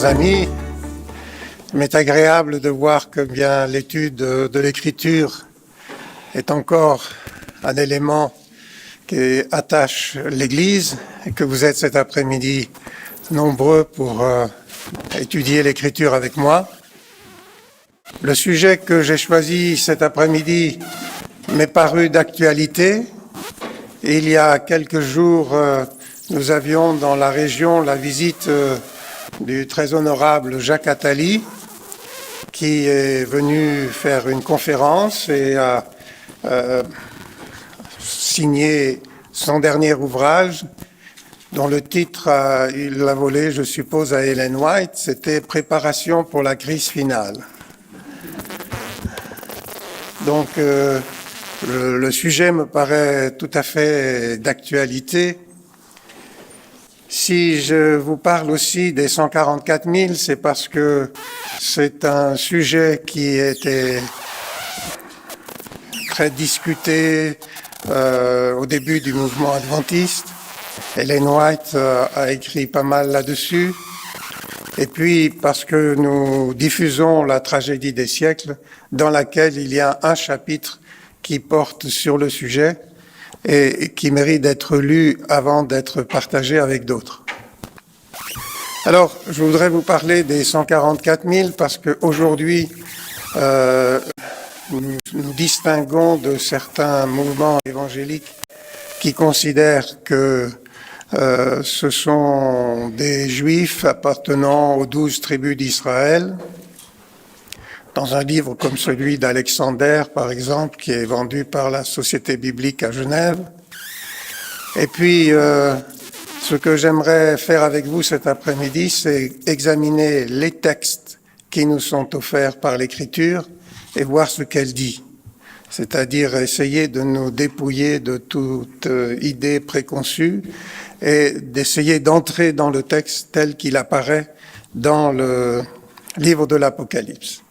chers amis, il m'est agréable de voir que bien l'étude de l'écriture est encore un élément qui attache l'Église et que vous êtes cet après-midi nombreux pour étudier l'écriture avec moi. Le sujet que j'ai choisi cet après-midi m'est paru d'actualité. Il y a quelques jours, nous avions dans la région la visite du très honorable Jacques Attali, qui est venu faire une conférence et a signé son dernier ouvrage, dont le titre, il l'a volé, je suppose, à Ellen White, c'était « Préparation pour la crise finale ». Donc, le sujet me paraît tout à fait d'actualité. Si je vous parle aussi des 144 000, c'est parce que c'est un sujet qui était très discuté au début du mouvement adventiste. Ellen White a écrit pas mal là-dessus. Et puis parce que nous diffusons la tragédie des siècles, dans laquelle il y a un chapitre qui porte sur le sujet et qui mérite d'être lu avant d'être partagé avec d'autres. Alors, je voudrais vous parler des 144 000 parce qu'aujourd'hui, nous distinguons de certains mouvements évangéliques qui considèrent que ce sont des Juifs appartenant aux 12 tribus d'Israël. Dans un livre comme celui d'Alexander, par exemple, qui est vendu par la Société biblique à Genève. Et puis, ce que j'aimerais faire avec vous cet après-midi, c'est examiner les textes qui nous sont offerts par l'Écriture et voir ce qu'elle dit. C'est-à-dire essayer de nous dépouiller de toute idée préconçue et d'essayer d'entrer dans le texte tel qu'il apparaît dans le livre de l'Apocalypse.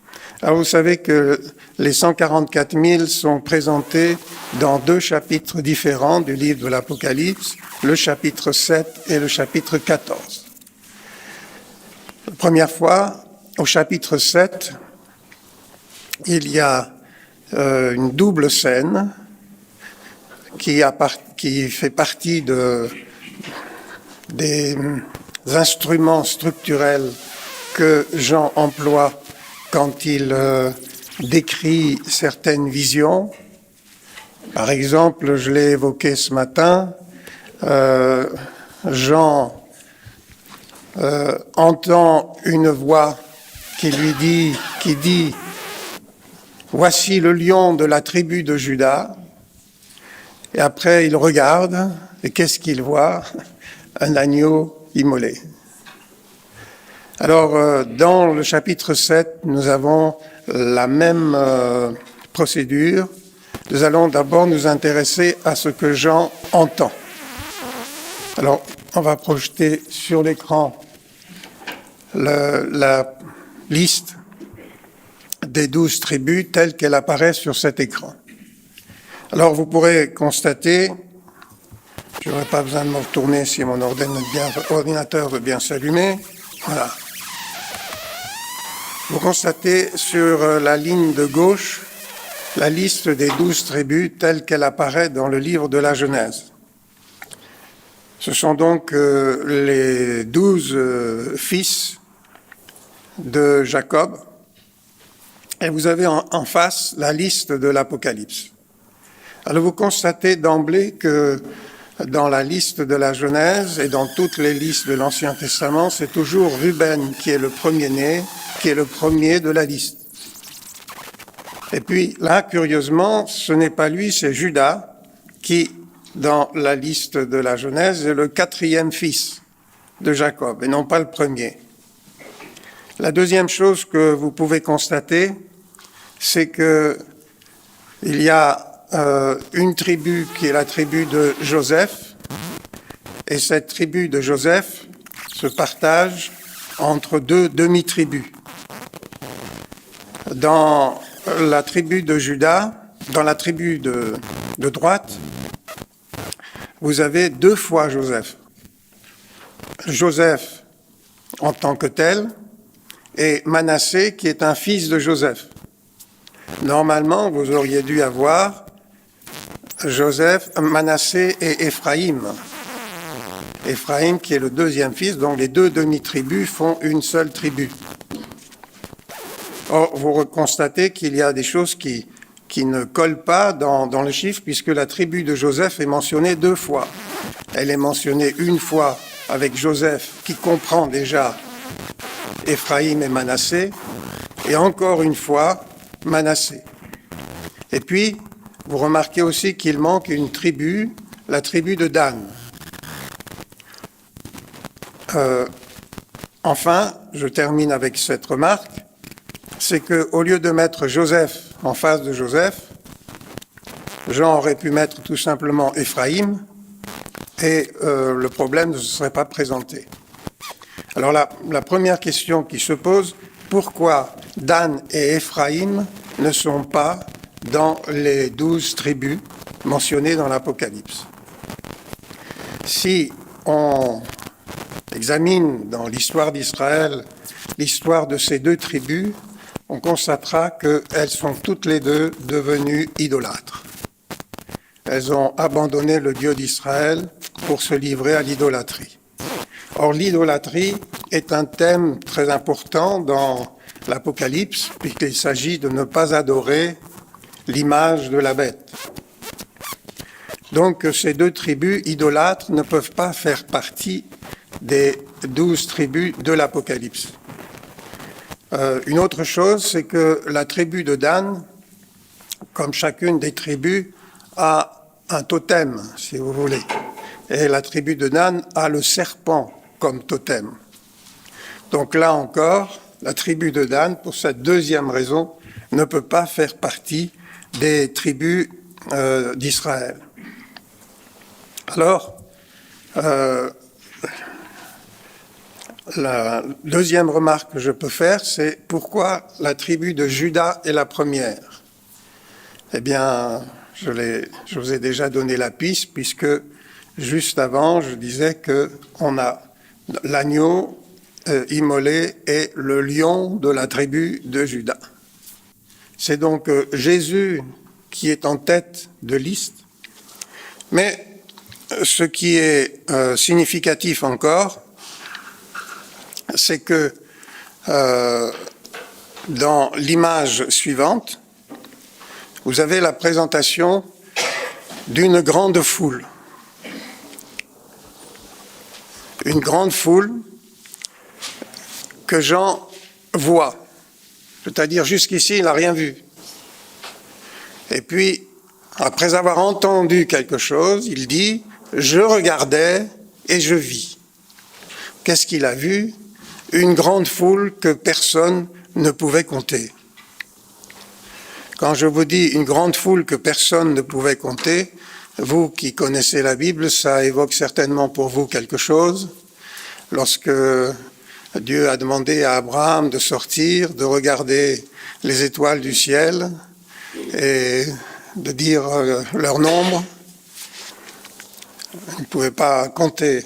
Alors vous savez que les 144 000 sont présentés dans deux chapitres différents du livre de l'Apocalypse, le chapitre 7 et le chapitre 14. La première fois, au chapitre 7, il y a une double scène qui fait partie des instruments structurels que Jean emploie quand il décrit certaines visions. Par exemple, je l'ai évoqué ce matin, Jean entend une voix qui dit « Voici le lion de la tribu de Juda ». Et après, il regarde, et qu'est-ce qu'il voit? Un agneau immolé. Alors, dans le chapitre 7, nous avons la même procédure. Nous allons d'abord nous intéresser à ce que Jean entend. Alors, on va projeter sur l'écran la liste des 12 tribus telle qu'elle apparaît sur cet écran. Alors, vous pourrez constater, je n'aurai pas besoin de me retourner si mon ordinateur veut bien s'allumer. Voilà. Vous constatez sur la ligne de gauche la liste des 12 tribus telle qu'elle apparaît dans le livre de la Genèse. Ce sont donc les 12 fils de Jacob. Et vous avez en face la liste de l'Apocalypse. Alors vous constatez d'emblée que dans la liste de la Genèse et dans toutes les listes de l'Ancien Testament, c'est toujours Ruben qui est le premier-né, qui est le premier de la liste. Et puis là, curieusement, ce n'est pas lui, c'est Judas qui, dans la liste de la Genèse, est le 4e fils de Jacob et non pas le premier. La deuxième chose que vous pouvez constater, c'est que il y a une tribu qui est la tribu de Joseph, et cette tribu de Joseph se partage entre deux demi-tribus. Dans la tribu de Juda, dans la tribu de droite, vous avez 2 fois Joseph. Joseph en tant que tel, et Manassé qui est un fils de Joseph. Normalement, vous auriez dû avoir Manassé et Éphraïm. Éphraïm qui est le deuxième fils, donc les deux demi-tribus font une seule tribu. Or, vous constatez qu'il y a des choses qui ne collent pas dans le chiffre, puisque la tribu de Joseph est mentionnée 2 fois. Elle est mentionnée une fois avec Joseph, qui comprend déjà Éphraïm et Manassé, et encore une fois Manassé. Et puis, vous remarquez aussi qu'il manque une tribu, la tribu de Dan. Enfin, je termine avec cette remarque, c'est qu'au lieu de mettre Joseph en face de Joseph, Jean aurait pu mettre tout simplement Éphraïm, et le problème ne se serait pas présenté. Alors la première question qui se pose, pourquoi Dan et Éphraïm ne sont pas dans les 12 tribus mentionnées dans l'Apocalypse? Si on examine dans l'histoire d'Israël l'histoire de ces 2 tribus, on constatera qu'elles sont toutes les 2 devenues idolâtres. Elles ont abandonné le Dieu d'Israël pour se livrer à l'idolâtrie. Or, l'idolâtrie est un thème très important dans l'Apocalypse, puisqu'il s'agit de ne pas adorer l'image de la bête. Donc, ces 2 tribus idolâtres ne peuvent pas faire partie des 12 tribus de l'Apocalypse. Une autre chose, c'est que la tribu de Dan, comme chacune des tribus, a un totem, si vous voulez. Et la tribu de Dan a le serpent comme totem. Donc là encore, la tribu de Dan, pour cette deuxième raison, ne peut pas faire partie des tribus d'Israël. Alors, la deuxième remarque que je peux faire, c'est pourquoi la tribu de Juda est la première? Eh bien, je vous ai déjà donné la piste, puisque juste avant, je disais qu'on a l'agneau immolé et le lion de la tribu de Juda. C'est donc Jésus qui est en tête de liste. Mais ce qui est significatif encore, c'est que dans l'image suivante, vous avez la présentation d'une grande foule. Une grande foule que Jean voit. C'est-à-dire jusqu'ici, il n'a rien vu. Et puis, après avoir entendu quelque chose, il dit « Je regardais et je vis ». Qu'est-ce qu'il a vu? Une grande foule que personne ne pouvait compter. Quand je vous dis une grande foule que personne ne pouvait compter, vous qui connaissez la Bible, ça évoque certainement pour vous quelque chose. Lorsque Dieu a demandé à Abraham de sortir, de regarder les étoiles du ciel et de dire leur nombre, il ne pouvait pas compter.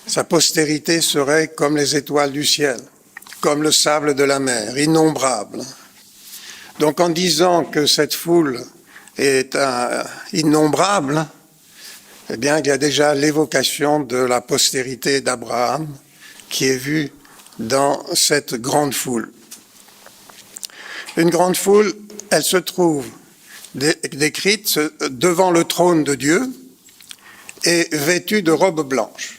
Sa postérité serait comme les étoiles du ciel, comme le sable de la mer, innombrable. Donc en disant que cette foule est innombrable, eh bien il y a déjà l'évocation de la postérité d'Abraham qui est vue dans cette grande foule. Une grande foule, elle se trouve décrite devant le trône de Dieu et vêtue de robes blanches.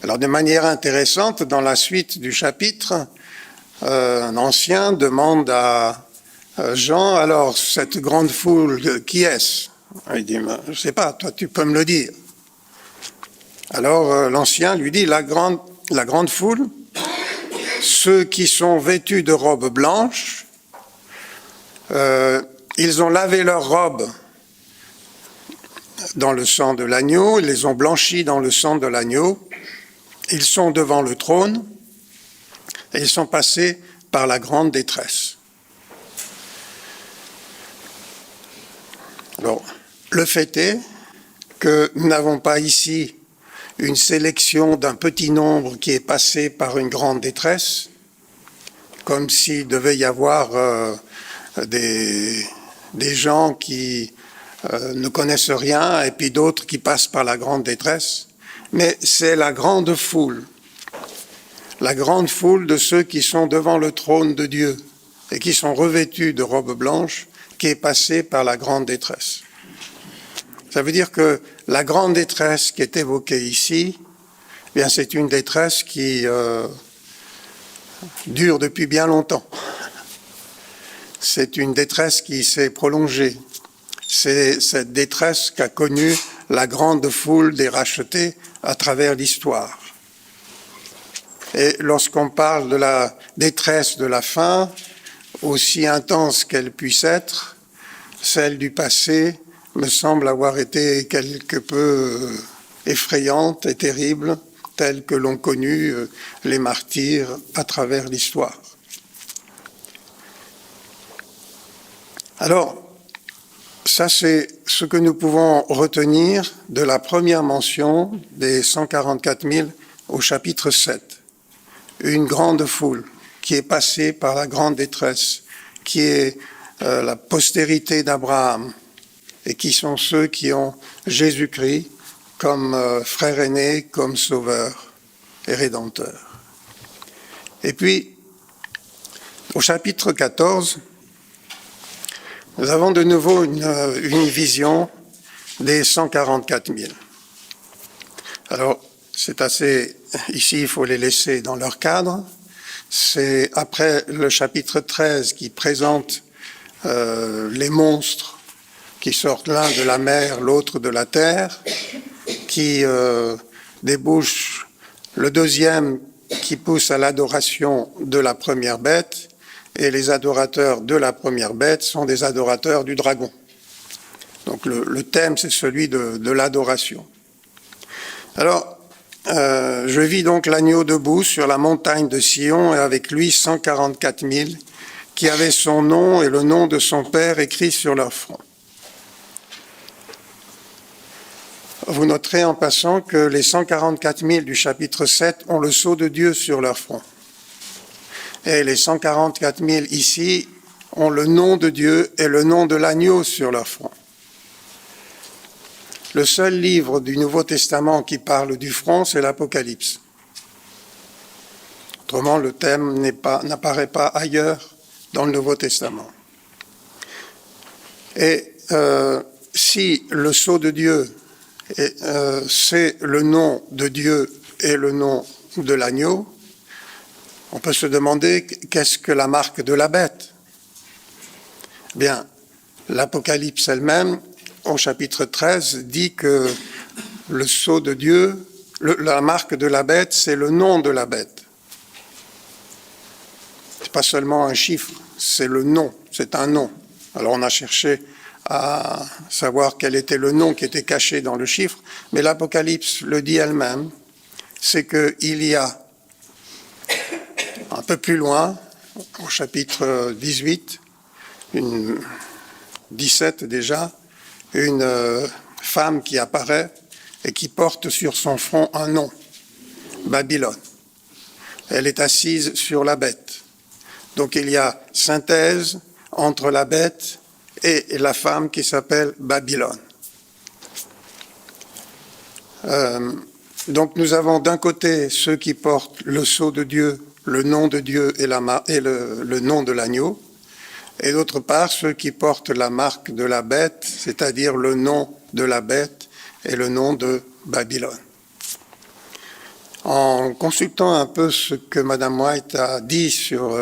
Alors de manière intéressante, dans la suite du chapitre, un ancien demande à Jean, alors cette grande foule, qui est-ce? Il dit, je ne sais pas, toi tu peux me le dire. Alors l'ancien lui dit, la grande foule, ceux qui sont vêtus de robes blanches, ils ont lavé leurs robes dans le sang de l'agneau, ils les ont blanchis dans le sang de l'agneau, ils sont devant le trône et ils sont passés par la grande détresse. Alors, le fait est que nous n'avons pas ici une sélection d'un petit nombre qui est passé par une grande détresse, comme s'il devait y avoir des gens qui ne connaissent rien et puis d'autres qui passent par la grande détresse. Mais c'est la grande foule de ceux qui sont devant le trône de Dieu et qui sont revêtus de robes blanches, qui est passée par la grande détresse. Ça veut dire que la grande détresse qui est évoquée ici, eh bien c'est une détresse qui dure depuis bien longtemps. C'est une détresse qui s'est prolongée. C'est cette détresse qu'a connue la grande foule des rachetés à travers l'histoire. Et lorsqu'on parle de la détresse de la fin, aussi intense qu'elle puisse être, celle du passé me semble avoir été quelque peu effrayante et terrible, telle que l'ont connue les martyrs à travers l'histoire. Alors, ça c'est ce que nous pouvons retenir de la première mention des 144 000 au chapitre 7. Une grande foule qui est passée par la grande détresse, qui est la postérité d'Abraham, et qui sont ceux qui ont Jésus-Christ comme frère aîné, comme sauveur et rédempteur. Et puis, au chapitre 14, nous avons de nouveau une vision des 144 000. Alors, c'est assez... Ici, il faut les laisser dans leur cadre. C'est après le chapitre 13 qui présente les monstres qui sortent l'un de la mer, l'autre de la terre, qui débouche le deuxième qui pousse à l'adoration de la première bête, et les adorateurs de la première bête sont des adorateurs du dragon. Donc le thème, c'est celui de l'adoration. Alors, je vis donc l'agneau debout sur la montagne de Sion, et avec lui 144 000, qui avaient son nom et le nom de son Père écrit sur leur front. Vous noterez en passant que les 144 000 du chapitre 7 ont le sceau de Dieu sur leur front. Et les 144 000 ici ont le nom de Dieu et le nom de l'agneau sur leur front. Le seul livre du Nouveau Testament qui parle du front, c'est l'Apocalypse. Autrement, le thème n'apparaît pas ailleurs dans le Nouveau Testament. Et si le sceau de Dieu, c'est le nom de Dieu et le nom de l'agneau, on peut se demander qu'est-ce que la marque de la bête ? Bien, l'Apocalypse elle-même, au chapitre 13, dit que le sceau de Dieu, la marque de la bête, c'est le nom de la bête. C'est pas seulement un chiffre, c'est le nom, c'est un nom. Alors on a cherché à savoir quel était le nom qui était caché dans le chiffre, mais l'Apocalypse le dit elle-même, c'est qu'il y a un peu plus loin, au chapitre 18, 17 déjà, une femme qui apparaît et qui porte sur son front un nom, Babylone. Elle est assise sur la bête. Donc il y a synthèse entre la bête et la femme qui s'appelle Babylone. Donc nous avons d'un côté ceux qui portent le sceau de Dieu, le nom de Dieu et le nom de l'agneau, et d'autre part ceux qui portent la marque de la bête, c'est-à-dire le nom de la bête et le nom de Babylone. En consultant un peu ce que Mme White a dit sur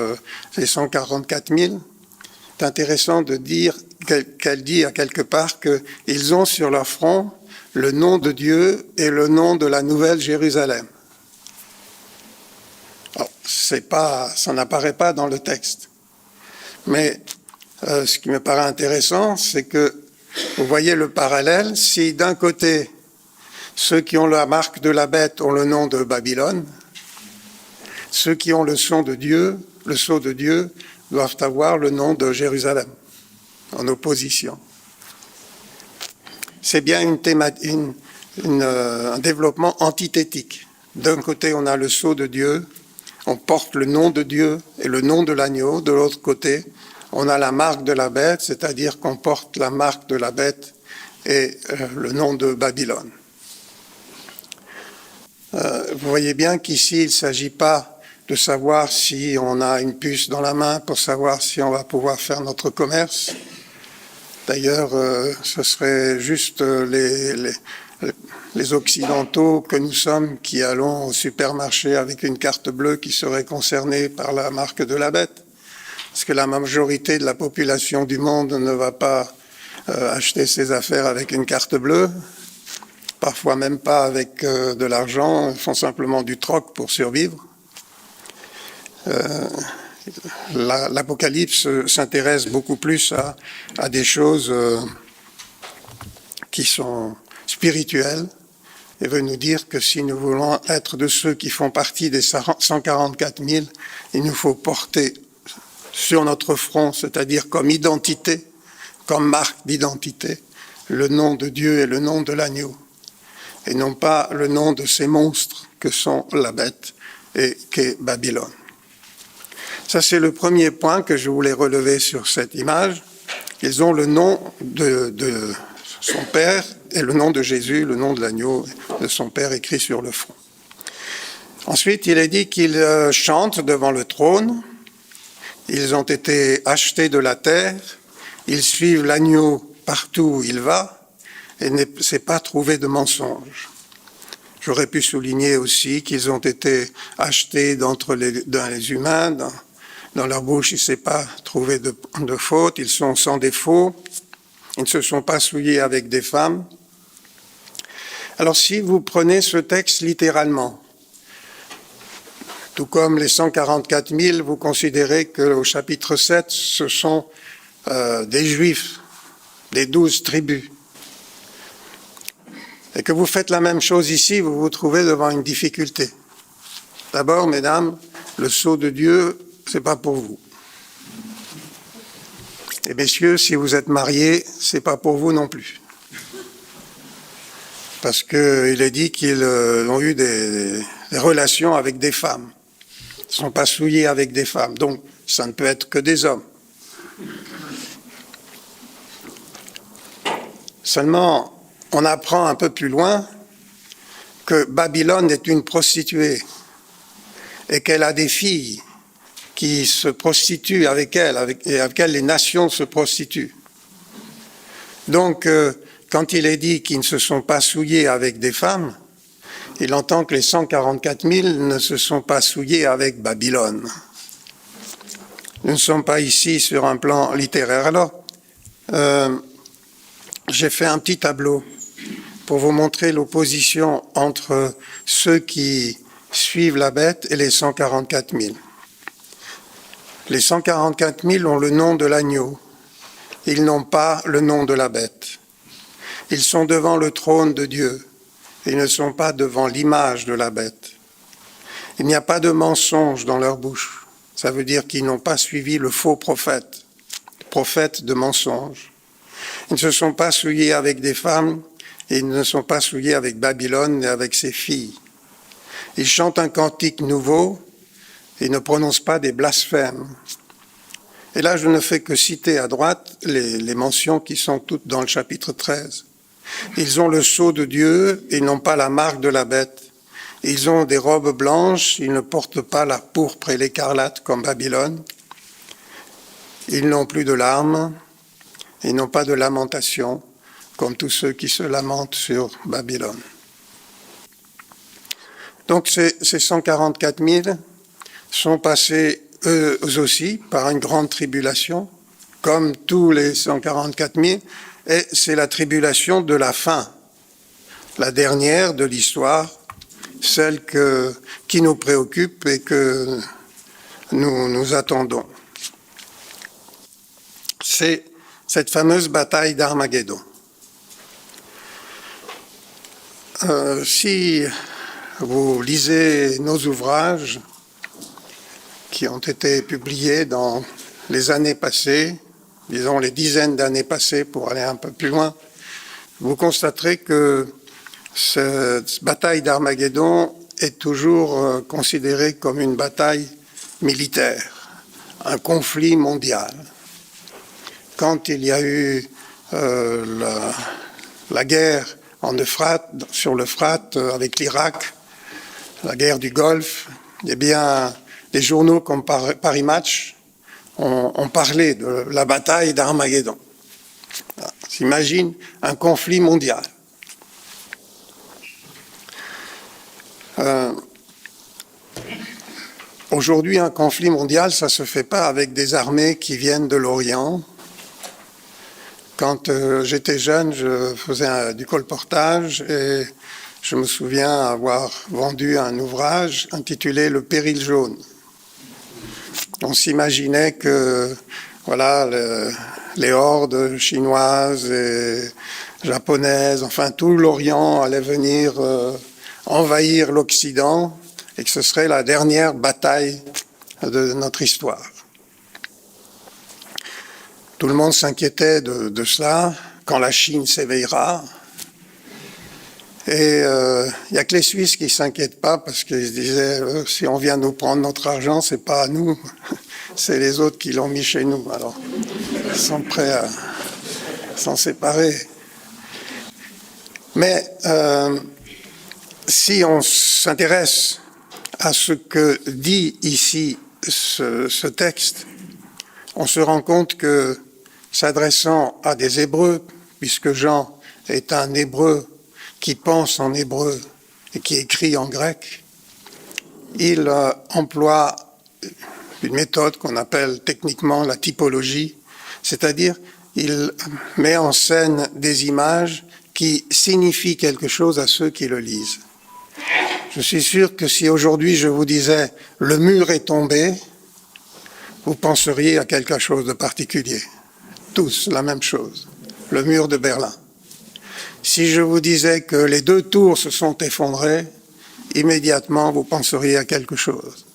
ces 144 000, c'est intéressant de dire qu'elle dit à quelque part qu'ils ont sur leur front le nom de Dieu et le nom de la Nouvelle Jérusalem. Alors, ça n'apparaît pas dans le texte. Mais ce qui me paraît intéressant, c'est que vous voyez le parallèle. Si d'un côté, ceux qui ont la marque de la bête ont le nom de Babylone, ceux qui ont le sceau de Dieu doivent avoir le nom de Jérusalem, en opposition. C'est bien une un développement antithétique. D'un côté, on a le sceau de Dieu, on porte le nom de Dieu et le nom de l'agneau. De l'autre côté, on a la marque de la bête, c'est-à-dire qu'on porte la marque de la bête et le nom de Babylone. Vous voyez bien qu'ici, il ne s'agit pas de savoir si on a une puce dans la main pour savoir si on va pouvoir faire notre commerce. D'ailleurs, ce serait juste les Occidentaux que nous sommes qui allons au supermarché avec une carte bleue qui seraient concernés par la marque de la bête. Parce que la majorité de la population du monde ne va pas acheter ses affaires avec une carte bleue, parfois même pas avec de l'argent, ils font simplement du troc pour survivre. L'Apocalypse s'intéresse beaucoup plus à des choses qui sont spirituelles et veut nous dire que si nous voulons être de ceux qui font partie des 144 000, il nous faut porter sur notre front, c'est-à-dire comme identité, comme marque d'identité, le nom de Dieu et le nom de l'agneau, et non pas le nom de ces monstres que sont la bête et qu'est Babylone. Ça, c'est le premier point que je voulais relever sur cette image. Ils ont le nom de son père et le nom de Jésus, le nom de l'agneau de son père écrit sur le front. Ensuite, il est dit qu'ils chantent devant le trône. Ils ont été achetés de la terre. Ils suivent l'agneau partout où il va et ne s'est pas trouvé de mensonge. J'aurais pu souligner aussi qu'ils ont été achetés dans les humains. Dans leur bouche, il ne s'est pas trouvé de faute. Ils sont sans défaut. Ils ne se sont pas souillés avec des femmes. Alors si vous prenez ce texte littéralement, tout comme les 144 000, vous considérez qu'au chapitre 7, ce sont des Juifs, des 12 tribus. Et que vous faites la même chose ici, vous vous trouvez devant une difficulté. D'abord, mesdames, le sceau de Dieu, c'est pas pour vous. Et messieurs, si vous êtes mariés, c'est pas pour vous non plus. Parce qu'il est dit qu'ils ont eu des relations avec des femmes. Ils ne sont pas souillés avec des femmes. Donc, ça ne peut être que des hommes. Seulement, on apprend un peu plus loin que Babylone est une prostituée et qu'elle a des filles qui se prostituent avec elle, et avec elle les nations se prostituent. Donc, quand il est dit qu'ils ne se sont pas souillés avec des femmes, il entend que les 144 000 ne se sont pas souillés avec Babylone. Nous ne sommes pas ici sur un plan littéraire. Alors, j'ai fait un petit tableau pour vous montrer l'opposition entre ceux qui suivent la bête et les 144 000. Les 144 000 ont le nom de l'agneau. Ils n'ont pas le nom de la bête. Ils sont devant le trône de Dieu. Ils ne sont pas devant l'image de la bête. Il n'y a pas de mensonge dans leur bouche. Ça veut dire qu'ils n'ont pas suivi le faux prophète, le prophète de mensonge. Ils ne se sont pas souillés avec des femmes, et ils ne sont pas souillés avec Babylone et avec ses filles. Ils chantent un cantique nouveau, ils ne prononcent pas des blasphèmes. Et là, je ne fais que citer à droite les mentions qui sont toutes dans le chapitre 13. Ils ont le sceau de Dieu, ils n'ont pas la marque de la bête. Ils ont des robes blanches, ils ne portent pas la pourpre et l'écarlate comme Babylone. Ils n'ont plus de larmes, ils n'ont pas de lamentation, comme tous ceux qui se lamentent sur Babylone. Donc ces 144 000 sont passés eux aussi par une grande tribulation, comme tous les 144 000, et c'est la tribulation de la fin, la dernière de l'histoire, celle qui nous préoccupe et que nous attendons. C'est cette fameuse bataille d'Armageddon. Si vous lisez nos ouvrages qui ont été publiés dans les années passées, disons les dizaines d'années passées pour aller un peu plus loin, vous constaterez que Cette bataille d'Armageddon est toujours considérée comme une bataille militaire, un conflit mondial. Quand il y a eu la guerre sur l'Euphrate avec l'Irak, la guerre du Golfe, eh bien, des journaux comme Paris Match ont parlé de la bataille d'Armageddon. S'imagine un conflit mondial. Aujourd'hui, un conflit mondial, ça ne se fait pas avec des armées qui viennent de l'Orient. Quand j'étais jeune, je faisais du colportage et je me souviens avoir vendu un ouvrage intitulé « Le péril jaune ». On s'imaginait que voilà, les hordes chinoises et japonaises, enfin tout l'Orient allait venir envahir l'Occident et que ce serait la dernière bataille de notre histoire. Tout le monde s'inquiétait de cela, quand la Chine s'éveillera. Et il n'y a que les Suisses qui ne s'inquiètent pas parce qu'ils se disaient si on vient nous prendre notre argent, ce n'est pas à nous, c'est les autres qui l'ont mis chez nous. Alors, ils sont prêts à s'en séparer. Mais si on s'intéresse à ce que dit ici ce texte, on se rend compte que, s'adressant à des Hébreux, puisque Jean est un Hébreu qui pense en hébreu et qui écrit en grec, il emploie une méthode qu'on appelle techniquement la typologie, c'est-à-dire il met en scène des images qui signifient quelque chose à ceux qui le lisent. Je suis sûr que si aujourd'hui je vous disais « le mur est tombé », vous penseriez à quelque chose de particulier. Tous la même chose, le mur de Berlin. Si je vous disais que les 2 tours se sont effondrées, immédiatement vous penseriez à quelque chose.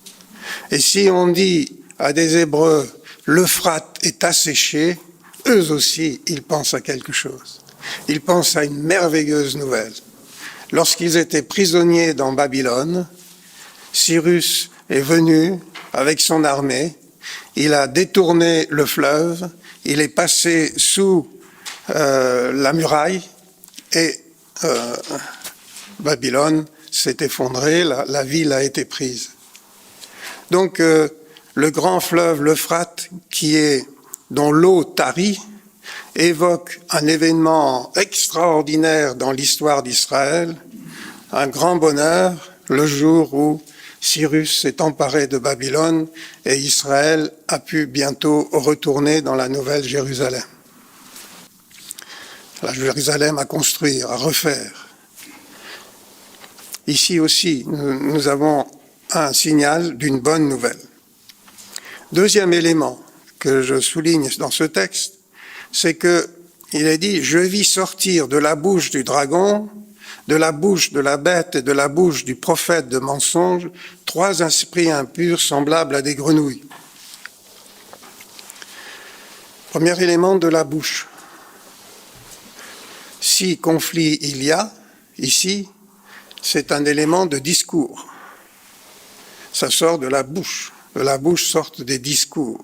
Et si on dit à des Hébreux « l'Euphrate est asséché », eux aussi, ils pensent à quelque chose. Ils pensent à une merveilleuse nouvelle. Lorsqu'ils étaient prisonniers dans Babylone, Cyrus est venu avec son armée, il a détourné le fleuve, il est passé sous la muraille et Babylone s'est effondrée, la ville a été prise. Donc le grand fleuve, l'Euphrate, dont l'eau tarit, évoque un événement extraordinaire dans l'histoire d'Israël, un grand bonheur, le jour où Cyrus s'est emparé de Babylone et Israël a pu bientôt retourner dans la nouvelle Jérusalem. La Jérusalem à construire, à refaire. Ici aussi, nous avons un signal d'une bonne nouvelle. Deuxième élément que je souligne dans ce texte, c'est qu'il est dit « Je vis sortir de la bouche du dragon, de la bouche de la bête et de la bouche du prophète de mensonge, 3 esprits impurs semblables à des grenouilles. » Premier élément de la bouche. Si conflit il y a, ici, c'est un élément de discours. Ça sort de la bouche sortent des discours.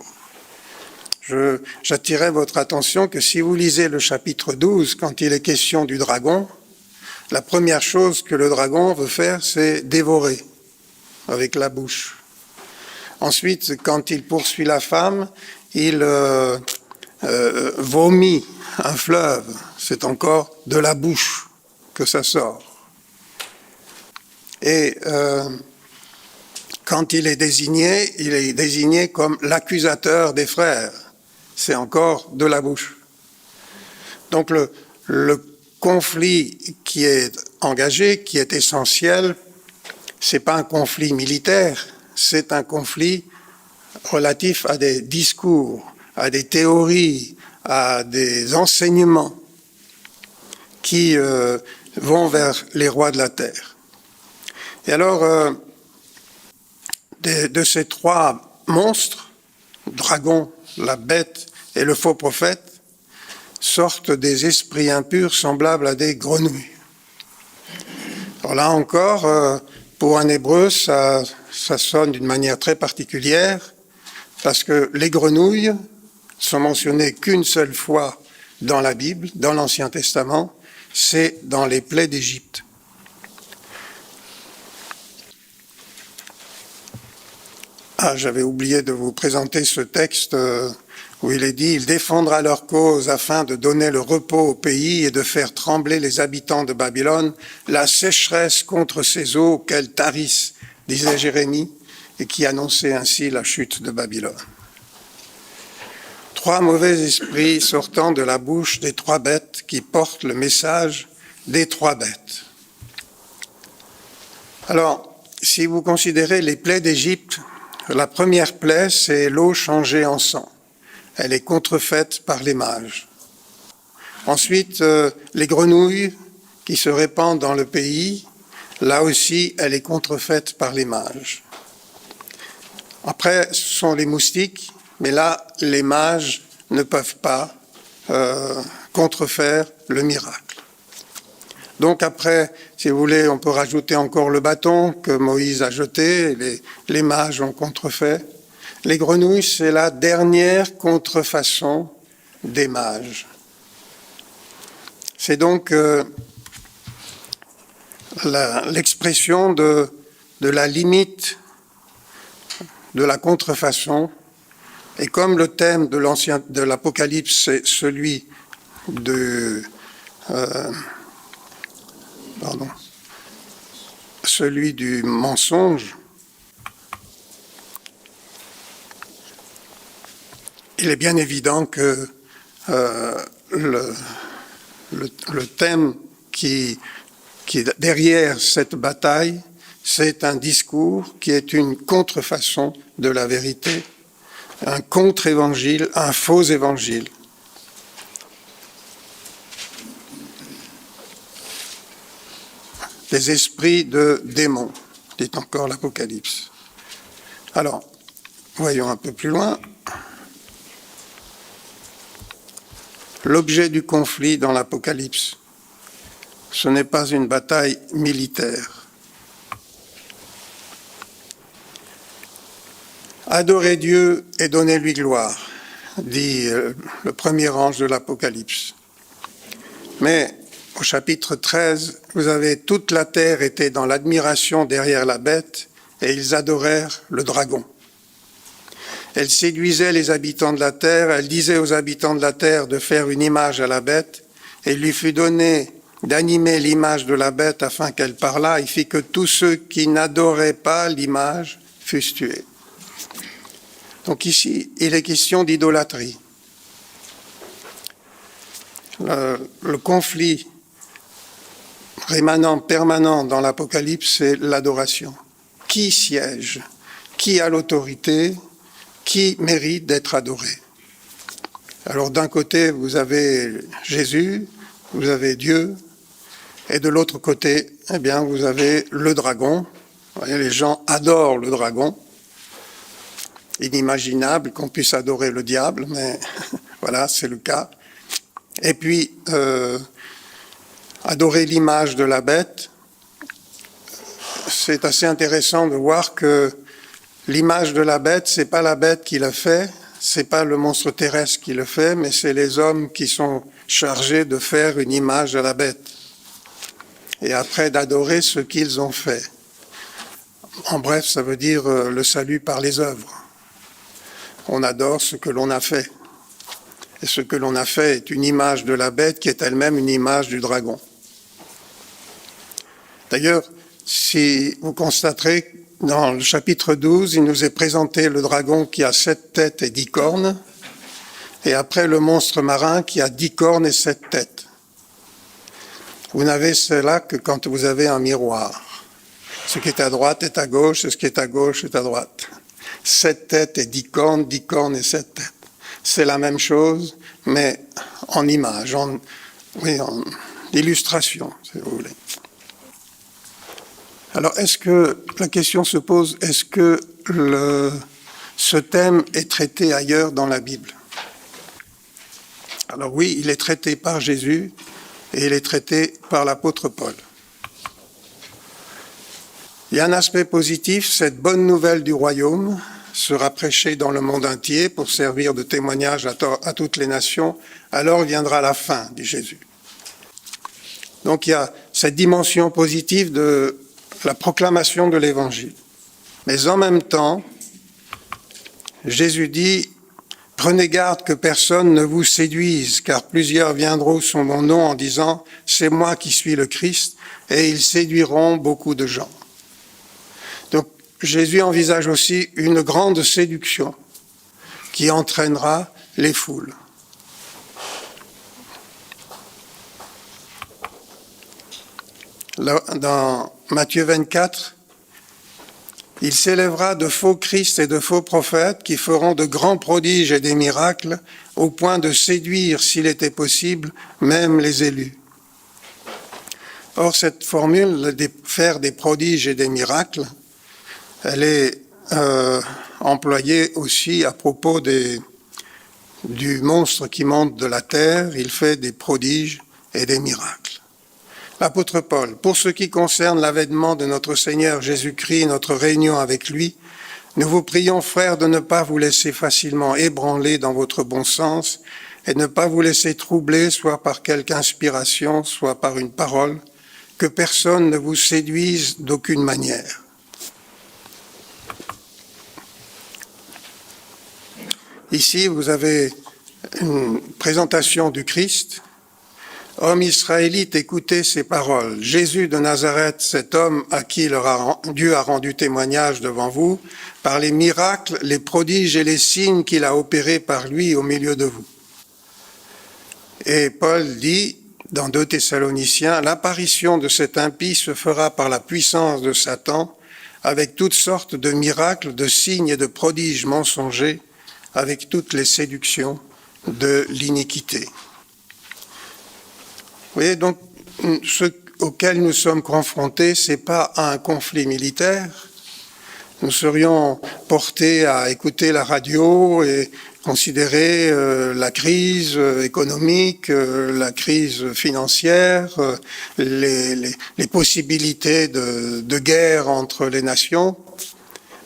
J'attirais votre attention que si vous lisez le chapitre 12, quand il est question du dragon, la première chose que le dragon veut faire, c'est dévorer avec la bouche. Ensuite, quand il poursuit la femme, il vomit un fleuve. C'est encore de la bouche que ça sort. Et quand il est désigné comme l'accusateur des frères. C'est encore de la bouche. Donc le conflit qui est engagé, qui est essentiel, c'est pas un conflit militaire, c'est un conflit relatif à des discours, à des théories, à des enseignements qui vont vers les rois de la terre. Et alors, de ces 3 monstres, dragon, la bête et le faux prophète, sortent des esprits impurs semblables à des grenouilles. Alors là encore, pour un hébreu, ça sonne d'une manière très particulière, parce que les grenouilles sont mentionnées qu'une seule fois dans la Bible, dans l'Ancien Testament, c'est dans les plaies d'Égypte. Ah, j'avais oublié de vous présenter ce texte où il est dit « Il défendra leur cause afin de donner le repos au pays et de faire trembler les habitants de Babylone, la sécheresse contre ses eaux qu'elles tarissent », disait Jérémie, et qui annonçait ainsi la chute de Babylone. 3 mauvais esprits sortant de la bouche des 3 bêtes qui portent le message des 3 bêtes. Alors, si vous considérez les plaies d'Égypte, la première plaie, c'est l'eau changée en sang. Elle est contrefaite par les mages. Ensuite, les grenouilles qui se répandent dans le pays, là aussi, elle est contrefaite par les mages. Après, ce sont les moustiques, mais là, les mages ne peuvent pas contrefaire le miracle. Donc après, si vous voulez, on peut rajouter encore le bâton que Moïse a jeté, les mages ont contrefait. Les grenouilles, c'est la dernière contrefaçon des mages. C'est donc l'expression de la limite de la contrefaçon. Et comme le thème de l'Apocalypse, c'est celui celui du mensonge, il est bien évident que le thème qui est derrière cette bataille, c'est un discours qui est une contrefaçon de la vérité, un contre-évangile, un faux évangile. Les esprits de démons, dit encore l'Apocalypse. Alors, voyons un peu plus loin. L'objet du conflit dans l'Apocalypse, ce n'est pas une bataille militaire. Adorez Dieu et donnez-lui gloire, dit le premier ange de l'Apocalypse. Mais au chapitre 13, vous avez « Toute la terre était dans l'admiration derrière la bête, et ils adorèrent le dragon. Elle séduisait les habitants de la terre, elle disait aux habitants de la terre de faire une image à la bête, et il lui fut donné d'animer l'image de la bête afin qu'elle parlât, il fit que tous ceux qui n'adoraient pas l'image fussent tués. » Donc ici, il est question d'idolâtrie. Le conflit rémanent, permanent dans l'Apocalypse, c'est l'adoration. Qui siège? Qui a l'autorité? Qui mérite d'être adoré? Alors d'un côté, vous avez Jésus, vous avez Dieu, et de l'autre côté, eh bien, vous avez le dragon. Vous voyez, les gens adorent le dragon. Inimaginable qu'on puisse adorer le diable, mais voilà, c'est le cas. Et puis, adorer l'image de la bête, c'est assez intéressant de voir que l'image de la bête, c'est pas la bête qui le fait, c'est pas le monstre terrestre qui le fait, mais c'est les hommes qui sont chargés de faire une image à la bête. Et après d'adorer ce qu'ils ont fait. En bref, ça veut dire le salut par les œuvres. On adore ce que l'on a fait. Et ce que l'on a fait est une image de la bête qui est elle-même une image du dragon. D'ailleurs, si vous constaterez, dans le chapitre 12, il nous est présenté le dragon qui a 7 têtes et 10 cornes, et après le monstre marin qui a 10 cornes et 7 têtes. Vous n'avez cela que quand vous avez un miroir. Ce qui est à droite est à gauche, et ce qui est à gauche est à droite. 7 têtes et 10 cornes et 7 têtes. C'est la même chose, mais en image, en illustration, si vous voulez. Alors, la question se pose, est-ce que ce thème est traité ailleurs dans la Bible? Alors oui, il est traité par Jésus et il est traité par l'apôtre Paul. Il y a un aspect positif, cette bonne nouvelle du royaume sera prêchée dans le monde entier pour servir de témoignage à toutes les nations. Alors viendra la fin, dit Jésus. Donc il y a cette dimension positive de la proclamation de l'Évangile. Mais en même temps, Jésus dit « Prenez garde que personne ne vous séduise, car plusieurs viendront sous mon nom en disant « C'est moi qui suis le Christ » et ils séduiront beaucoup de gens. » Donc Jésus envisage aussi une grande séduction qui entraînera les foules. Dans Matthieu 24, il s'élèvera de faux Christ et de faux prophètes qui feront de grands prodiges et des miracles au point de séduire, s'il était possible, même les élus. Or, cette formule de faire des prodiges et des miracles, elle est employée aussi à propos du monstre qui monte de la terre. Il fait des prodiges et des miracles. L'apôtre Paul, pour ce qui concerne l'avènement de notre Seigneur Jésus-Christ, notre réunion avec lui, nous vous prions, frères, de ne pas vous laisser facilement ébranler dans votre bon sens et de ne pas vous laisser troubler, soit par quelque inspiration, soit par une parole, que personne ne vous séduise d'aucune manière. Ici, vous avez une présentation du Christ. Homme israélite, écoutez ces paroles. Jésus de Nazareth, cet homme à qui Dieu a rendu témoignage devant vous, par les miracles, les prodiges et les signes qu'il a opérés par lui au milieu de vous. Et Paul dit, dans 2 Thessaloniciens, l'apparition de cet impie se fera par la puissance de Satan, avec toutes sortes de miracles, de signes et de prodiges mensongers, avec toutes les séductions de l'iniquité. Vous voyez, donc, ce auquel nous sommes confrontés, ce n'est pas un conflit militaire. Nous serions portés à écouter la radio et considérer la crise économique, la crise financière, les possibilités de guerre entre les nations.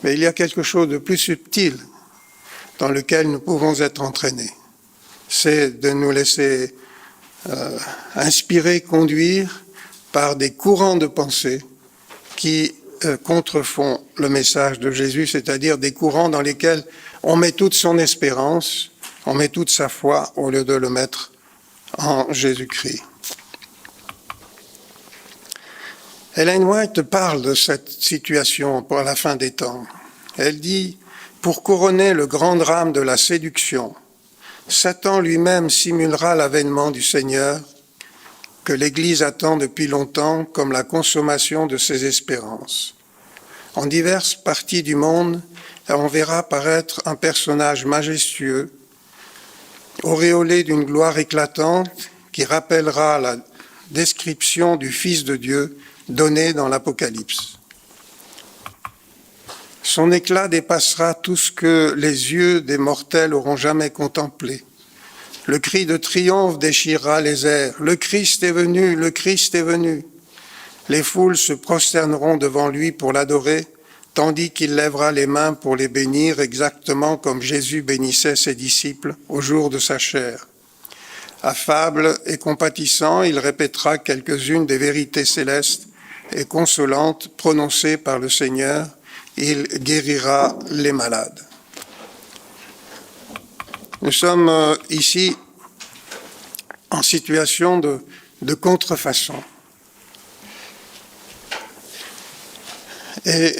Mais il y a quelque chose de plus subtil dans lequel nous pouvons être entraînés. C'est de nous laisser inspirés, conduire par des courants de pensée qui contrefont le message de Jésus, c'est-à-dire des courants dans lesquels on met toute son espérance, on met toute sa foi au lieu de le mettre en Jésus-Christ. Ellen White parle de cette situation pour la fin des temps. Elle dit « Pour couronner le grand drame de la séduction, Satan lui-même simulera l'avènement du Seigneur que l'Église attend depuis longtemps comme la consommation de ses espérances. En diverses parties du monde, on verra paraître un personnage majestueux, auréolé d'une gloire éclatante qui rappellera la description du Fils de Dieu donnée dans l'Apocalypse. Son éclat dépassera tout ce que les yeux des mortels auront jamais contemplé. Le cri de triomphe déchirera les airs. Le Christ est venu, le Christ est venu. Les foules se prosterneront devant lui pour l'adorer, tandis qu'il lèvera les mains pour les bénir, exactement comme Jésus bénissait ses disciples au jour de sa chair. Affable et compatissant, il répétera quelques-unes des vérités célestes et consolantes prononcées par le Seigneur. Il guérira les malades. Nous sommes ici en situation de contrefaçon. Et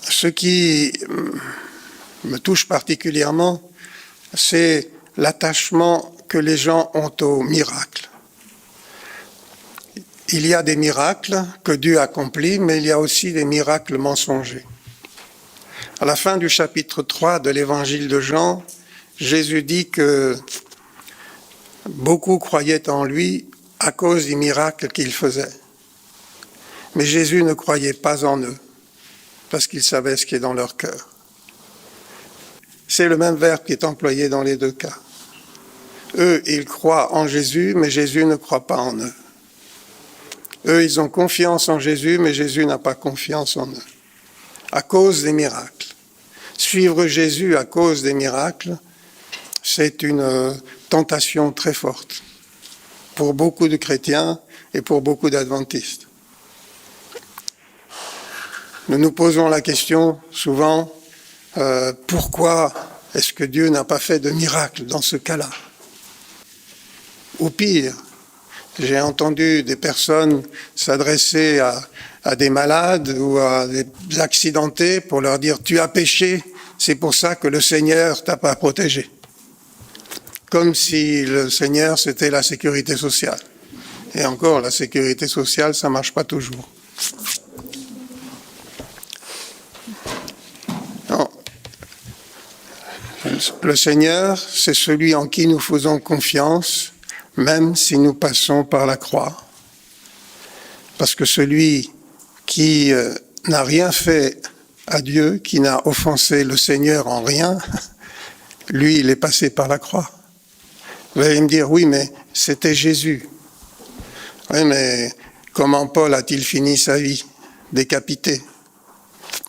ce qui me touche particulièrement, c'est l'attachement que les gens ont au miracle. Il y a des miracles que Dieu accomplit, mais il y a aussi des miracles mensongers. À la fin du chapitre 3 de l'évangile de Jean, Jésus dit que beaucoup croyaient en lui à cause des miracles qu'il faisait. Mais Jésus ne croyait pas en eux, parce qu'il savait ce qui est dans leur cœur. C'est le même verbe qui est employé dans les deux cas. Eux, ils croient en Jésus, mais Jésus ne croit pas en eux. Eux, ils ont confiance en Jésus, mais Jésus n'a pas confiance en eux, à cause des miracles. Suivre Jésus à cause des miracles, c'est une tentation très forte pour beaucoup de chrétiens et pour beaucoup d'adventistes. Nous nous posons la question souvent, pourquoi est-ce que Dieu n'a pas fait de miracle dans ce cas-là? Ou pire, j'ai entendu des personnes s'adresser à des malades ou à des accidentés pour leur dire « tu as péché, c'est pour ça que le Seigneur t'a pas protégé ». Comme si le Seigneur c'était la sécurité sociale. Et encore, la sécurité sociale, ça marche pas toujours. Non. Le Seigneur, c'est celui en qui nous faisons confiance, même si nous passons par la croix. Parce que celui qui n'a rien fait à Dieu, qui n'a offensé le Seigneur en rien, lui, il est passé par la croix. Vous allez me dire, oui, mais c'était Jésus. Oui, mais comment Paul a-t-il fini sa vie? Décapité.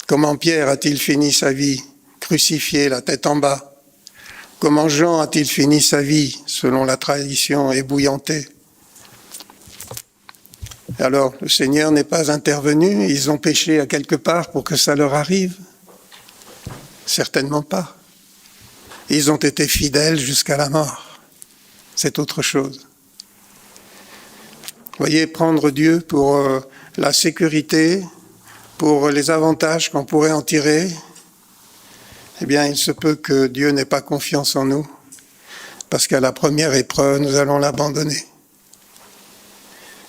Comment Pierre a-t-il fini sa vie? Crucifié, la tête en bas. Comment Jean a-t-il fini sa vie, selon la tradition, ébouillanté? Alors, le Seigneur n'est pas intervenu, ils ont péché à quelque part pour que ça leur arrive? Certainement pas. Ils ont été fidèles jusqu'à la mort. C'est autre chose. Vous voyez, prendre Dieu pour la sécurité, pour les avantages qu'on pourrait en tirer, eh bien, il se peut que Dieu n'ait pas confiance en nous, parce qu'à la première épreuve, nous allons l'abandonner.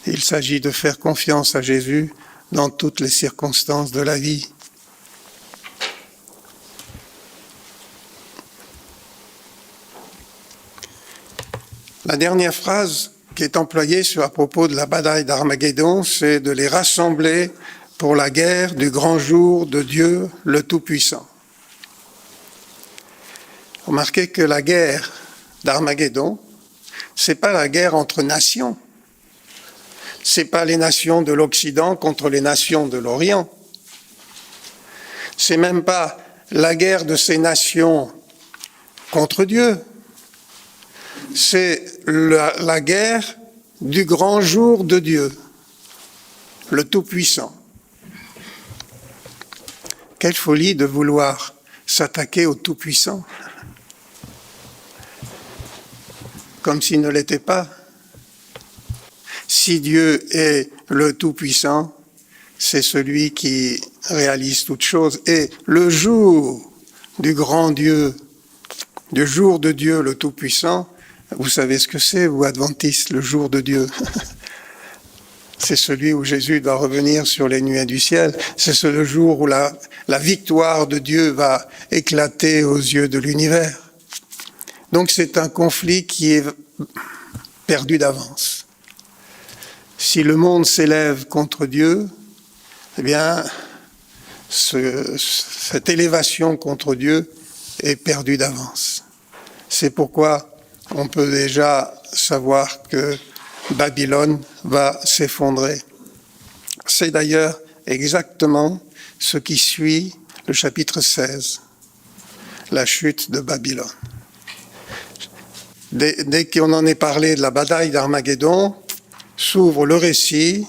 Il s'agit de faire confiance à Jésus dans toutes les circonstances de la vie. La dernière phrase qui est employée à propos de la bataille d'Armageddon, c'est de les rassembler pour la guerre du grand jour de Dieu le Tout-Puissant. Remarquez que la guerre d'Armageddon, c'est pas la guerre entre nations. C'est pas les nations de l'Occident contre les nations de l'Orient. C'est même pas la guerre de ces nations contre Dieu. C'est la guerre du grand jour de Dieu, le Tout-Puissant. Quelle folie de vouloir s'attaquer au Tout-Puissant, comme s'il ne l'était pas. Si Dieu est le Tout-Puissant, c'est celui qui réalise toutes choses. Et le jour du grand Dieu, du jour de Dieu le Tout-Puissant, vous savez ce que c'est, vous adventistes, le jour de Dieu. C'est celui où Jésus doit revenir sur les nuées du ciel. C'est le jour où la victoire de Dieu va éclater aux yeux de l'univers. Donc c'est un conflit qui est perdu d'avance. Si le monde s'élève contre Dieu, eh bien, cette élévation contre Dieu est perdue d'avance. C'est pourquoi on peut déjà savoir que Babylone va s'effondrer. C'est d'ailleurs exactement ce qui suit le chapitre 16, la chute de Babylone. Dès qu'on en est parlé de la bataille d'Armageddon, s'ouvre le récit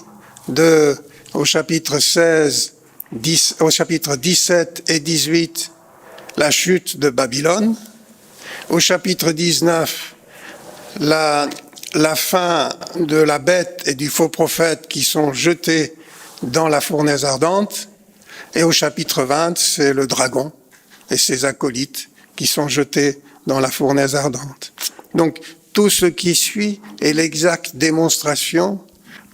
au chapitre 16, au chapitre 17 et 18, la chute de Babylone. Au chapitre 19, la fin de la bête et du faux prophète qui sont jetés dans la fournaise ardente. Et au chapitre 20, c'est le dragon et ses acolytes qui sont jetés dans la fournaise ardente. Donc, tout ce qui suit est l'exacte démonstration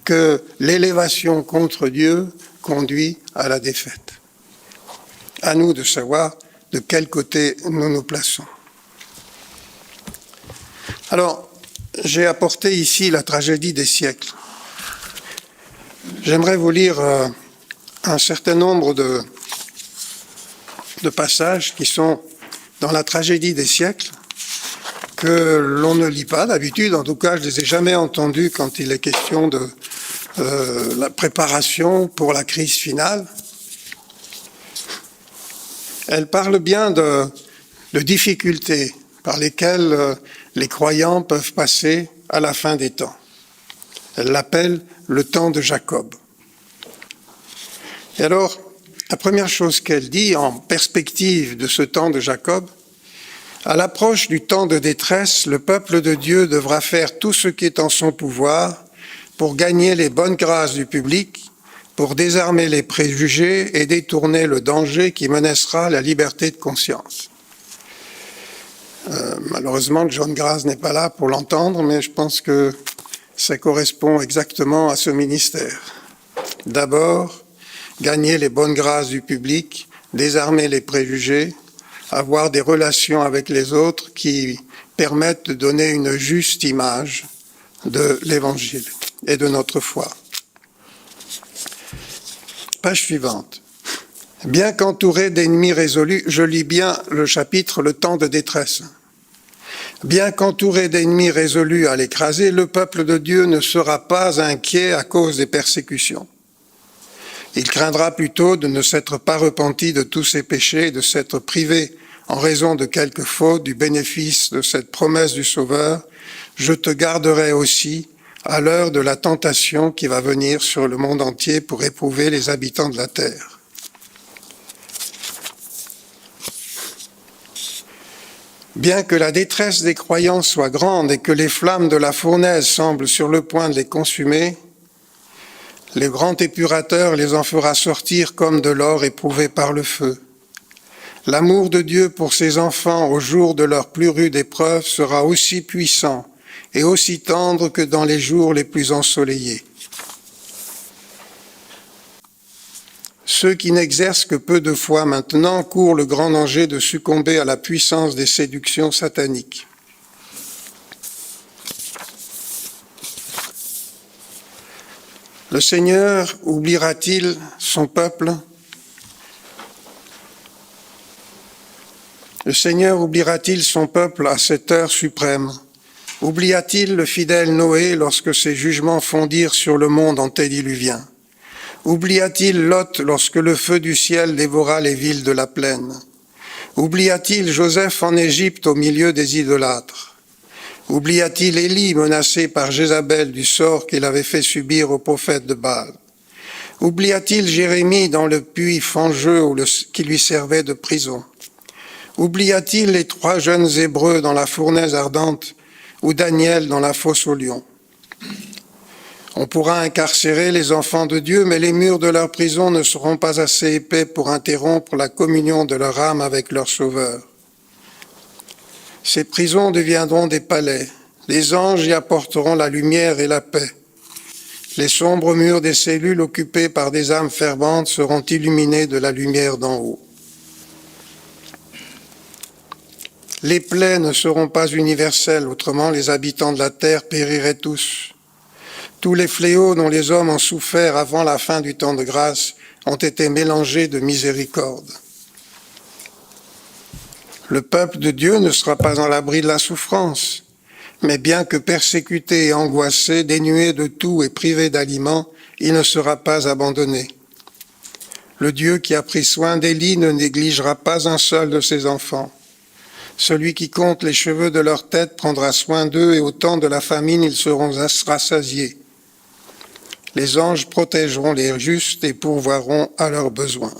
que l'élévation contre Dieu conduit à la défaite. À nous de savoir de quel côté nous nous plaçons. Alors, j'ai apporté ici la tragédie des siècles. J'aimerais vous lire un certain nombre de passages qui sont dans la tragédie des siècles, que l'on ne lit pas d'habitude. En tout cas, je ne les ai jamais entendus quand il est question la préparation pour la crise finale. Elle parle bien de difficultés par lesquelles les croyants peuvent passer à la fin des temps. Elle l'appelle le temps de Jacob. Et alors, la première chose qu'elle dit en perspective de ce temps de Jacob, à l'approche du temps de détresse, le peuple de Dieu devra faire tout ce qui est en son pouvoir pour gagner les bonnes grâces du public, pour désarmer les préjugés et détourner le danger qui menacera la liberté de conscience. Malheureusement, John Graz n'est pas là pour l'entendre, mais je pense que ça correspond exactement à ce ministère. D'abord, gagner les bonnes grâces du public, désarmer les préjugés, avoir des relations avec les autres qui permettent de donner une juste image de l'Évangile et de notre foi. Page suivante. Bien qu'entouré d'ennemis résolus, je lis bien le chapitre « Le temps de détresse ». Bien qu'entouré d'ennemis résolus à l'écraser, le peuple de Dieu ne sera pas inquiet à cause des persécutions. Il craindra plutôt de ne s'être pas repenti de tous ses péchés et de s'être privé, en raison de quelques fautes, du bénéfice de cette promesse du Sauveur. Je te garderai aussi à l'heure de la tentation qui va venir sur le monde entier pour éprouver les habitants de la terre. Bien que la détresse des croyants soit grande et que les flammes de la fournaise semblent sur le point de les consumer, le grand épurateur les en fera sortir comme de l'or éprouvé par le feu. L'amour de Dieu pour ses enfants au jour de leur plus rude épreuve sera aussi puissant et aussi tendre que dans les jours les plus ensoleillés. Ceux qui n'exercent que peu de foi maintenant courent le grand danger de succomber à la puissance des séductions sataniques. Le Seigneur oubliera-t-il son peuple ? Le Seigneur oubliera-t-il son peuple à cette heure suprême ? Oublia-t-il le fidèle Noé lorsque ses jugements fondirent sur le monde antédiluvien ? Oublia-t-il Lot lorsque le feu du ciel dévora les villes de la plaine? Oublia-t-il Joseph en Égypte au milieu des idolâtres? Oublia-t-il Élie menacé par Jézabel du sort qu'il avait fait subir aux prophètes de Baal? Oublia-t-il Jérémie dans le puits fangeux qui lui servait de prison? Oublia-t-il les 3 jeunes Hébreux dans la fournaise ardente ou Daniel dans la fosse aux lions? On pourra incarcérer les enfants de Dieu, mais les murs de leur prison ne seront pas assez épais pour interrompre la communion de leur âme avec leur Sauveur. Ces prisons deviendront des palais. Les anges y apporteront la lumière et la paix. Les sombres murs des cellules occupées par des âmes ferventes seront illuminés de la lumière d'en haut. Les plaies ne seront pas universelles, autrement les habitants de la terre périraient tous. Tous les fléaux dont les hommes ont souffert avant la fin du temps de grâce ont été mélangés de miséricorde. Le peuple de Dieu ne sera pas à l'abri de la souffrance, mais bien que persécuté et angoissé, dénué de tout et privé d'aliments, il ne sera pas abandonné. Le Dieu qui a pris soin d'Élie ne négligera pas un seul de ses enfants. Celui qui compte les cheveux de leur tête prendra soin d'eux et au temps de la famine, ils seront rassasiés. Les anges protégeront les justes et pourvoiront à leurs besoins.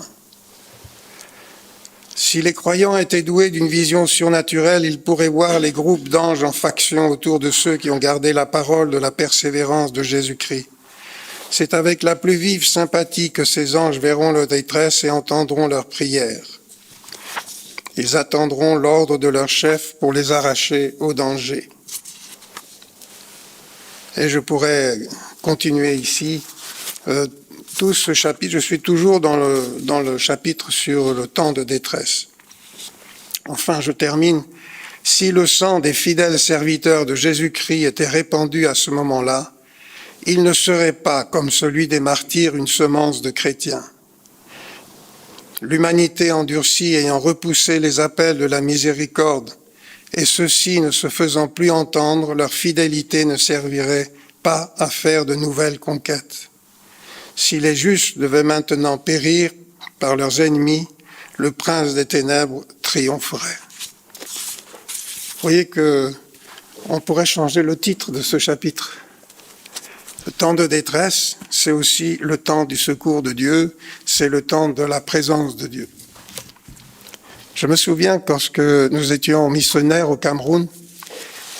Si les croyants étaient doués d'une vision surnaturelle, ils pourraient voir les groupes d'anges en faction autour de ceux qui ont gardé la parole de la persévérance de Jésus-Christ. C'est avec la plus vive sympathie que ces anges verront leur détresse et entendront leurs prières. Ils attendront l'ordre de leur chef pour les arracher au danger. Et je pourrais continuer ici. Tout ce chapitre, je suis toujours dans le chapitre sur le temps de détresse. Enfin, je termine. Si le sang des fidèles serviteurs de Jésus-Christ était répandu à ce moment-là, il ne serait pas, comme celui des martyrs, une semence de chrétiens. L'humanité endurcie ayant repoussé les appels de la miséricorde, et ceux-ci ne se faisant plus entendre, leur fidélité ne servirait pas à faire de nouvelles conquêtes. Si les justes devaient maintenant périr par leurs ennemis, le prince des ténèbres triompherait. Vous voyez que on pourrait changer le titre de ce chapitre. Le temps de détresse, c'est aussi le temps du secours de Dieu, c'est le temps de la présence de Dieu. Je me souviens que lorsque nous étions missionnaires au Cameroun,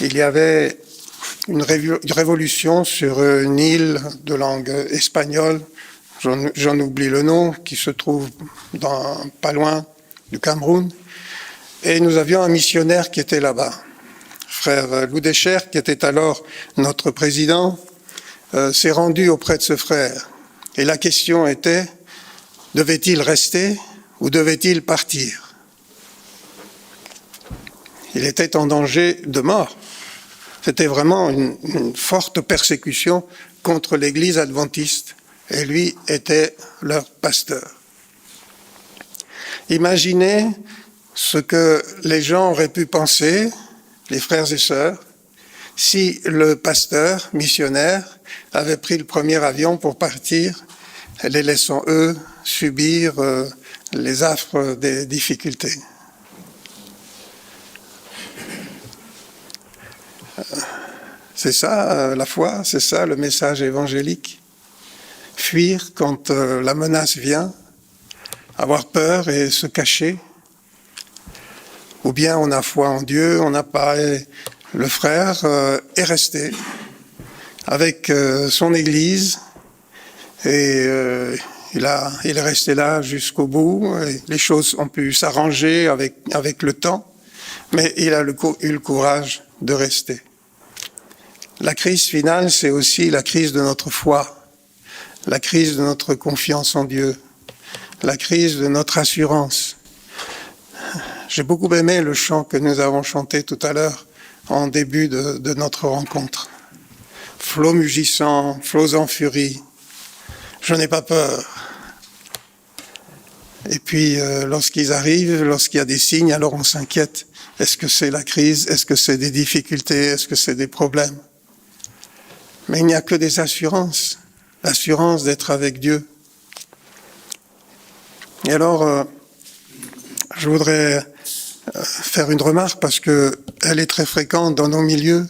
il y avait une révolution sur une île de langue espagnole, j'en oublie le nom, qui se trouve pas loin du Cameroun, et nous avions un missionnaire qui était là-bas, frère Loudécher, qui était alors notre président, s'est rendu auprès de ce frère. Et la question était, devait-il rester ou devait-il partir? Il était en danger de mort. C'était vraiment une forte persécution contre l'Église adventiste. Et lui était leur pasteur. Imaginez ce que les gens auraient pu penser, les frères et sœurs, si le pasteur missionnaire avait pris le premier avion pour partir, les laissant eux subir les affres des difficultés. C'est ça la foi, c'est ça le message évangélique. Fuir quand la menace vient, avoir peur et se cacher. Ou bien on a foi en Dieu, on apparaît, le frère est resté avec son Église et il est resté là jusqu'au bout. Et les choses ont pu s'arranger avec le temps, mais il a eu le courage de rester. La crise finale, c'est aussi la crise de notre foi, la crise de notre confiance en Dieu, la crise de notre assurance. J'ai beaucoup aimé le chant que nous avons chanté tout à l'heure en début de notre rencontre. Flots mugissants, flots en furie, je n'ai pas peur. Et puis lorsqu'ils arrivent, lorsqu'il y a des signes, alors on s'inquiète. Est-ce que c'est la crise? Est-ce que c'est des difficultés? Est-ce que c'est des problèmes? Mais il n'y a que des assurances, l'assurance d'être avec Dieu. Et alors, je voudrais faire une remarque parce que elle est très fréquente dans nos milieux,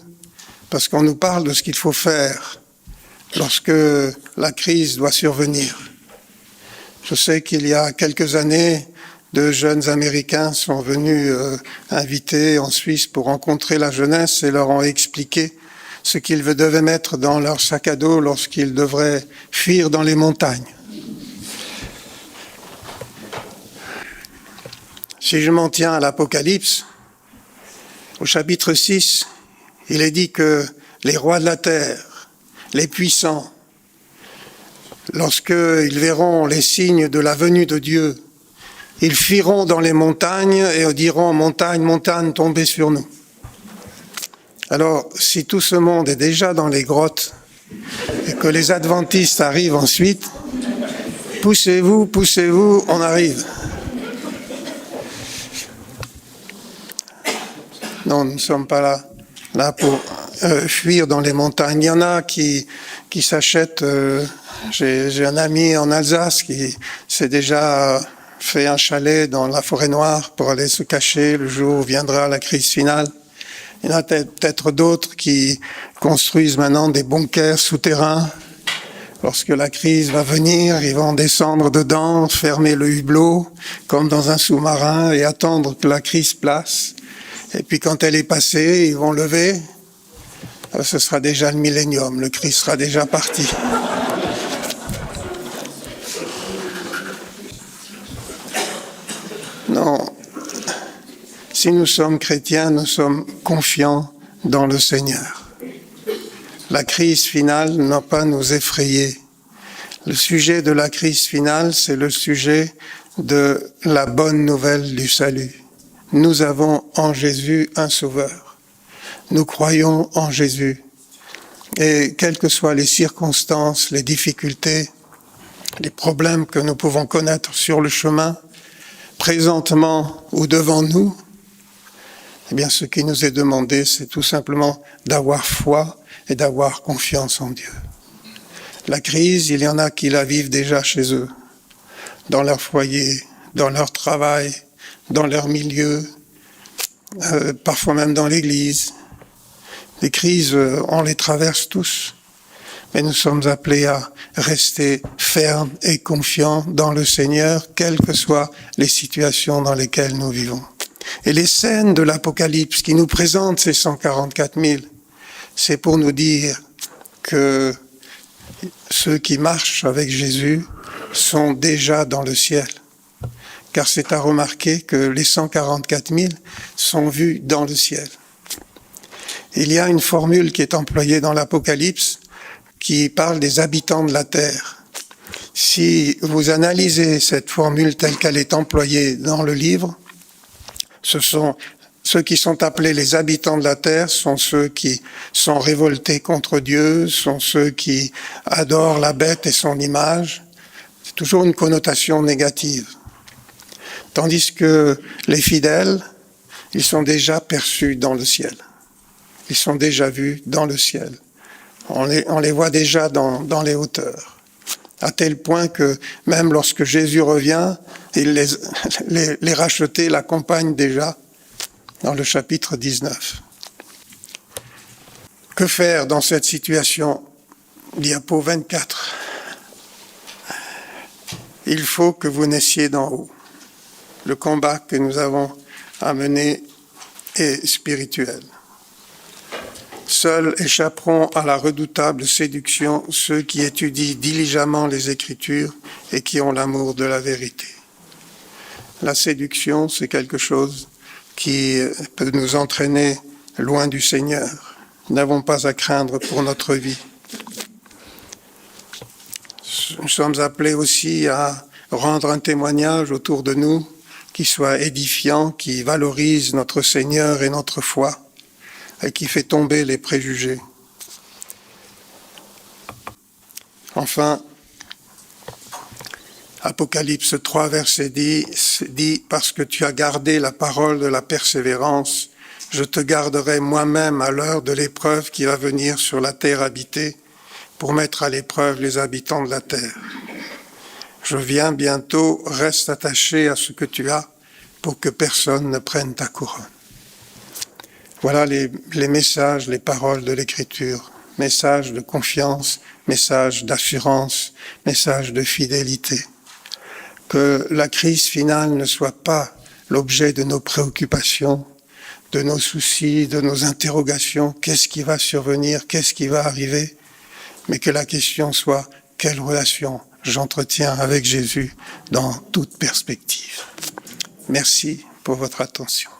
parce qu'on nous parle de ce qu'il faut faire lorsque la crise doit survenir. Je sais qu'il y a quelques années, de jeunes Américains sont venus invités en Suisse pour rencontrer la jeunesse et leur ont expliqué ce qu'ils devaient mettre dans leur sac à dos lorsqu'ils devraient fuir dans les montagnes. Si je m'en tiens à l'Apocalypse, au chapitre 6, il est dit que les rois de la terre, les puissants, lorsqu'ils verront les signes de la venue de Dieu, ils fuiront dans les montagnes et diront « Montagne, montagne, tombez sur nous ». Alors, si tout ce monde est déjà dans les grottes et que les adventistes arrivent ensuite, poussez-vous, poussez-vous, on arrive. Non, nous ne sommes pas là pour fuir dans les montagnes. Il y en a qui s'achètent, j'ai un ami en Alsace qui s'est déjà fait un chalet dans la forêt noire pour aller se cacher le jour où viendra la crise finale. Il y en a peut-être d'autres qui construisent maintenant des bunkers souterrains. Lorsque la crise va venir, ils vont descendre dedans, fermer le hublot, comme dans un sous-marin, et attendre que la crise place. Et puis quand elle est passée, ils vont lever. Ce sera déjà le millénium, le Christ sera déjà parti. Non. Si nous sommes chrétiens, nous sommes confiants dans le Seigneur. La crise finale n'a pas à nous effrayer. Le sujet de la crise finale, c'est le sujet de la bonne nouvelle du salut. Nous avons en Jésus un sauveur. Nous croyons en Jésus. Et quelles que soient les circonstances, les difficultés, les problèmes que nous pouvons connaître sur le chemin, présentement ou devant nous, eh bien, ce qui nous est demandé, c'est tout simplement d'avoir foi, et d'avoir confiance en Dieu. La crise, il y en a qui la vivent déjà chez eux, dans leur foyer, dans leur travail, dans leur milieu, parfois même dans l'église. Les crises, on les traverse tous, mais nous sommes appelés à rester fermes et confiants dans le Seigneur, quelles que soient les situations dans lesquelles nous vivons. Et les scènes de l'Apocalypse qui nous présentent ces 144 000, c'est pour nous dire que ceux qui marchent avec Jésus sont déjà dans le ciel. Car c'est à remarquer que les 144 000 sont vus dans le ciel. Il y a une formule qui est employée dans l'Apocalypse qui parle des habitants de la terre. Si vous analysez cette formule telle qu'elle est employée dans le livre, ce sont ceux qui sont appelés les habitants de la terre, sont ceux qui sont révoltés contre Dieu, sont ceux qui adorent la bête et son image. C'est toujours une connotation négative. Tandis que les fidèles, ils sont déjà perçus dans le ciel. Ils sont déjà vus dans le ciel. On les voit déjà dans les hauteurs. À tel point que même lorsque Jésus revient, les rachetés l'accompagnent déjà dans le chapitre 19. Que faire dans cette situation? Diapo 24. Il faut que vous naissiez d'en haut. Le combat que nous avons à mener est spirituel. Seuls échapperont à la redoutable séduction ceux qui étudient diligemment les Écritures et qui ont l'amour de la vérité. La séduction, c'est quelque chose qui peut nous entraîner loin du Seigneur. Nous n'avons pas à craindre pour notre vie. Nous sommes appelés aussi à rendre un témoignage autour de nous qui soit édifiant, qui valorise notre Seigneur et notre foi, et qui fait tomber les préjugés. Enfin, Apocalypse 3, verset 10 dit « Parce que tu as gardé la parole de la persévérance, je te garderai moi-même à l'heure de l'épreuve qui va venir sur la terre habitée, pour mettre à l'épreuve les habitants de la terre. Je viens bientôt, reste attaché à ce que tu as, pour que personne ne prenne ta couronne. » Voilà les messages, les paroles de l'Écriture. Messages de confiance, messages d'assurance, messages de fidélité. Que la crise finale ne soit pas l'objet de nos préoccupations, de nos soucis, de nos interrogations. Qu'est-ce qui va survenir? Qu'est-ce qui va arriver? Mais que la question soit, quelle relation j'entretiens avec Jésus dans toute perspective? Merci pour votre attention.